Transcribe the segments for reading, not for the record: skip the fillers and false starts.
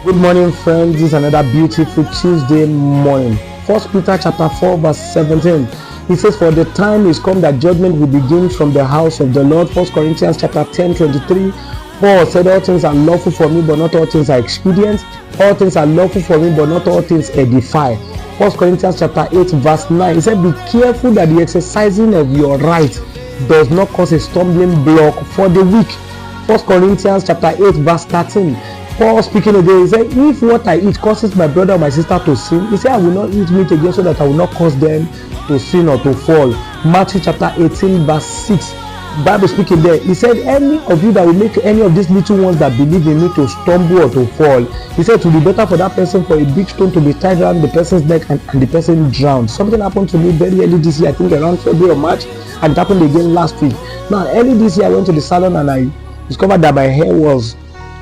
Good morning, friends. This is another beautiful Tuesday morning. First Peter chapter 4, verse 17. It says, "For the time is come that judgment will begin from the house of the Lord." 1 Corinthians chapter 10, 23. Paul said, "All things are lawful for me, but not all things are expedient. All things are lawful for me, but not all things edify." 1 Corinthians chapter 8, verse 9. He said, "Be careful that the exercising of your right does not cause a stumbling block for the weak." 1 Corinthians chapter 8, verse 13. Paul speaking again, he said, "If what I eat causes my brother or my sister to sin," he said, "I will not eat meat again so that I will not cause them to sin or to fall." Matthew chapter 18, verse 6. Bible speaking there, he said, "Any of you that will make any of these little ones that believe in me to stumble or to fall," he said, "it will be better for that person for a big stone to be tied around the person's neck and the person drowned." Something happened to me very early this year, I think around February or March, and it happened again last week. Now, early this year, I went to the salon and I discovered that my hair was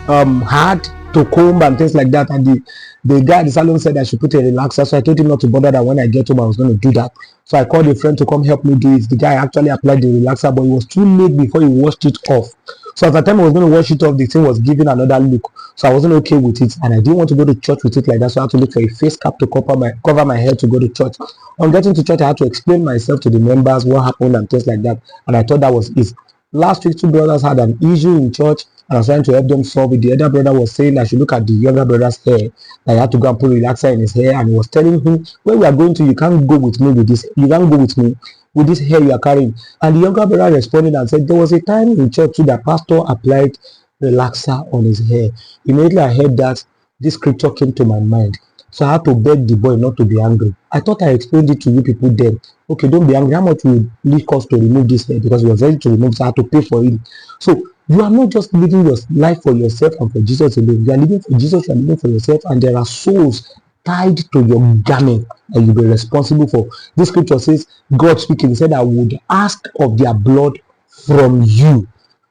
hard to comb and things like that, and the guy at the salon said I should put a relaxer, so I told him not to bother, that when I get home I was going to do that. So I called a friend to come help me do it. The guy actually applied the relaxer, but it was too late before he washed it off. So at the time I was going to wash it off, the thing was giving another look, so I wasn't okay with it, and I didn't want to go to church with it like that, so I had to look for a face cap to cover my head to go to church. On getting to church, I had to explain myself to the members, what happened and things like that, and I thought that was it. Last week, two brothers had an issue in church, and I was trying to help them solve it. The other brother was saying I should look at the younger brother's hair, that I had to go and put relaxer in his hair, and he was telling him, "Where we are going to, you can't go with me with this. You can't go with me with this hair you are carrying." And the younger brother responded and said, "There was a time in church too that pastor applied relaxer on his hair." Immediately I heard that, this scripture came to my mind. So I had to beg the boy not to be angry. I thought I explained it to you people then. Okay, don't be angry. How much will it cost to remove this hair? Because we were ready to remove it, so I had to pay for it. So you are not just living your life for yourself and for Jesus alone. You are living for Jesus, you are living for yourself, and there are souls tied to your garment that you'll be responsible for. This scripture says, God speaking, he said, "I would ask of their blood from you."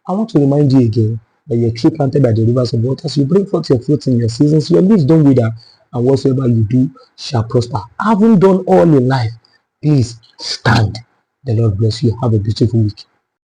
I want to remind you again that you're a tree planted by the rivers of waters. You bring forth your fruits in your seasons. Your leaves don't wither, and whatsoever you do shall prosper. Having done all in life, please stand. The Lord bless you. Have a beautiful week.